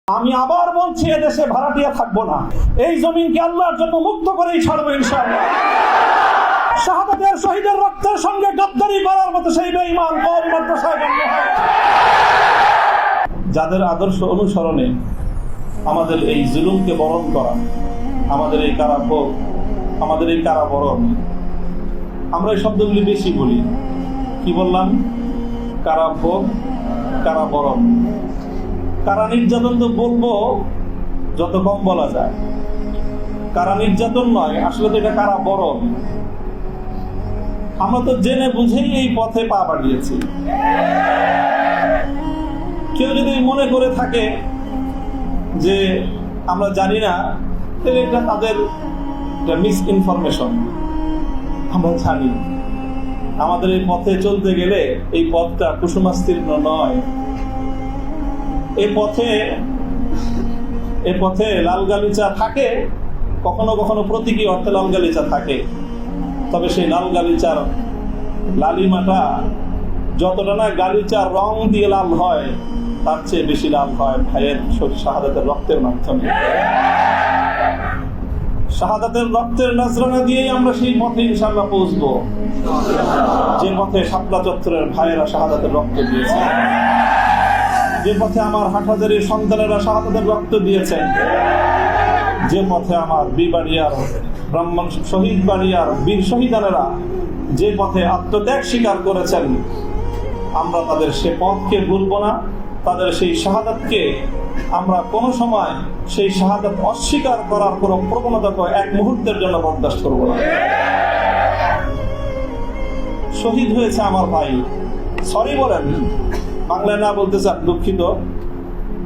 আমি আবার বলছি, এদেশে ভাড়াটিয়া থাকবো না। এই জমিনকে আল্লাহর জন্য মুক্ত করেই ছাড়বো ইনশাআল্লাহ। শাহাদাতের শহীদের রক্তের সঙ্গে গাদ্দারি করার মতো সেই বেঈমান কওম মাদ্রাসায় জন্ম হয়। যাদের আদর্শ অনুসরণে আমাদের এই জুলুমকে বরণ করা, আমাদের এই কারাভোগ, আমাদের এই কারাবরণ, আমরা এই শব্দগুলি বেশি বলি। কি বললাম? কারাভোগ, কারাবরণ। কারা নির্যাতন তো বলবো যত কম বলা যায়। কারা নির্যাতন নয়, আসলে তো এটা কারাবরণ। আমরা তো জেনে বুঝেই এই পথে পা বাড়িয়েছি। কেউ যদি মনে করে থাকে যে আমরা জানি না, তাহলে এটা তাদের মিস ইনফরমেশন। আমরা জানি আমাদের এই পথে চলতে গেলে এই পথটা কুসুমাস্তীর্ণ নয়। এ পথে লাল গালিচা থাকে, কখনো কখনো প্রতীকী অর্থে লাল গালিচা থাকে। তবে সেই লাল গালিচার লালিমাটা যতটা না গালিচার রং দিয়ে লাল হয়, তার চেয়ে বেশি লাল হয় ভাইয়ের শাহাদাতের রক্তের মাধ্যমে। শাহাদাতের রক্তের নজরানা দিয়েই আমরা সেই পথে ইনশাআল্লাহ পৌঁছবো, যে পথে শাপলা চত্বরের ভাইয়েরা শাহাদাতের রক্ত দিয়েছে, যে পথে আমার হাটহাজারীর সন্তানেরা শাহাদাতের রক্ত দিয়েছেন, যে পথে আমার বিবাড়িয়ার ব্রাহ্মণ শহীদ বাড়িয়ার বীর শহীদানেরা যে পথে আত্মত্যাগ স্বীকার করেছেন, আমরা তাদের সে পথকে ভুলব না। তাদের সেই শাহাদাতকে আমরা কোনো সময় সেই শাহাদাত অস্বীকার করার কোনো প্রবণতাকে এক মুহূর্তের জন্য বরদাস্ত করব না। শহীদ হয়েছে আমার ভাই, সরি বলেন। বাংলায় না বলতে চান দুঃখিত,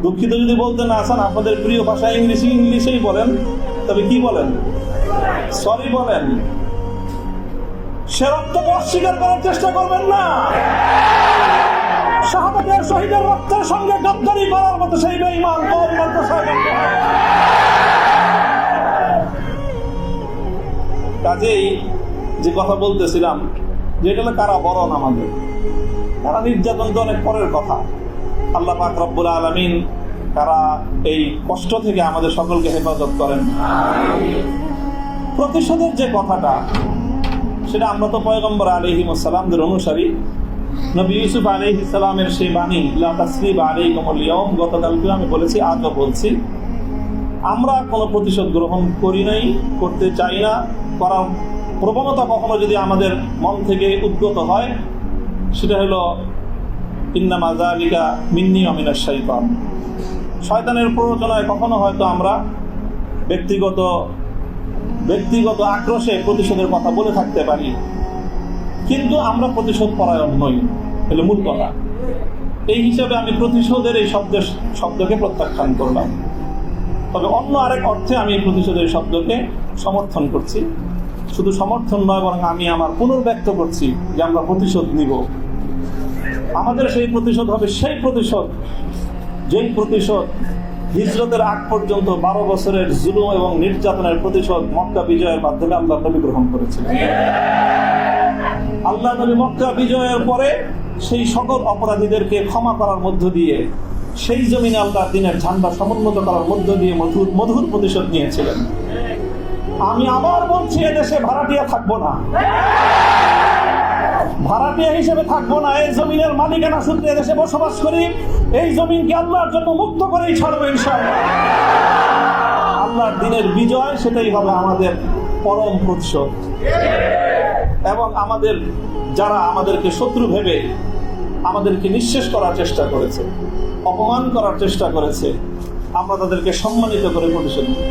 দুঃখিত যদি বলতে না চান, আপনাদের প্রিয় ভাষা ইংলিশেই বলেন। তবে কি বলেন? সরি বলেন। সে রক্তকে অস্বীকার করার চেষ্টা করবেন না। শাহাদাতের শহীদের রক্তের সঙ্গে গাদ্দারি করার মতো সেই বেঈমান কওম মাদ্রাসায় জন্ম হয়। কাজেই যে কথা বলতেছিলাম, যেটা হলো কারাবরণ। আমাদের কারা নির্যাতন তো অনেক পরের কথা। আল্লাহ পাক রব্বুল আলামিন কারা এই কষ্ট থেকে আমাদের সকলকে হেফাজত করেন। প্রতিশোধের যে কথাটা, সেটা আমরা তো পয়গম্বর আলাইহিস সালামদের অনুসারী। নবী ইউসুফ আলাইহিস সালামের সেই বাণী, লা তাসরিবা আলাইকুমুল ইয়াউম, গতকালকে আমি বলেছি, আজও বলছি, আমরা কোনো প্রতিশোধ গ্রহণ করি নাই, করতে চাই না। করার প্রবণতা কখনো যদি আমাদের মন থেকে উদ্গত হয়, সেটা হলো ইন্নামা যালিকা মিন্নী ওয়া মিনাশ শাইতান। শয়তানের প্ররোচনায় কখনো হয়তো আমরা ব্যক্তিগত আক্রোশে প্রতিশোধের কথা বলে থাকতে পারি, কিন্তু আমরা প্রতিশোধ পরায়ণ নই, হলো মূল কথা। এই হিসাবে আমি প্রতিশোধের এই শব্দকে প্রত্যাখ্যান করলাম। তবে অন্য আরেক অর্থে আমি এই প্রতিশোধের শব্দকে সমর্থন করছি। শুধু সমর্থন নয়, বরং আমি আমার পুনর্ব্যক্ত করছি যে আমরা প্রতিশোধ নিব। আমাদের সেই প্রতিশোধ হবে সেই প্রতিশোধ, যেই প্রতিশোধ হিজরতের আগ পর্যন্ত 12 বছরের জুলুম এবং নির্যাতনের প্রতিশোধ মক্কা বিজয়ের মাধ্যমে আল্লাহ নবী গ্রহণ করেছিলেন। আল্লাহ নবী মক্কা বিজয়ের পরে সেই সকল অপরাধীদেরকে ক্ষমা করার মধ্য দিয়ে, সেই জমিনে আল্লাহর দ্বীনের ঝান্ডা সমুন্নত করার মধ্য দিয়ে মধুর প্রতিশোধ নিয়েছিলেন। আমি আবার বলছি, এদেশে ভাড়াটিয়া থাকবো না। ভাড়াটিয়া হিসেবে থাকবো না। এই জমিনের মালিকানা সূত্রে এদেশে বসবাস করি। এই জমিনকে আল্লাহর জন্য মুক্ত করেই ছাড়বো ইনশাআল্লাহ। আল্লাহর দ্বীনের বিজয়, সেটাই হবে আমাদের পরম প্রতিশোধ। এবং যারা আমাদেরকে শত্রু ভেবে আমাদেরকে নিঃশেষ করার চেষ্টা করেছে, অপমান করার চেষ্টা করেছে, আমরা তাদেরকে সম্মানিত করে প্রতিশোধ নেব।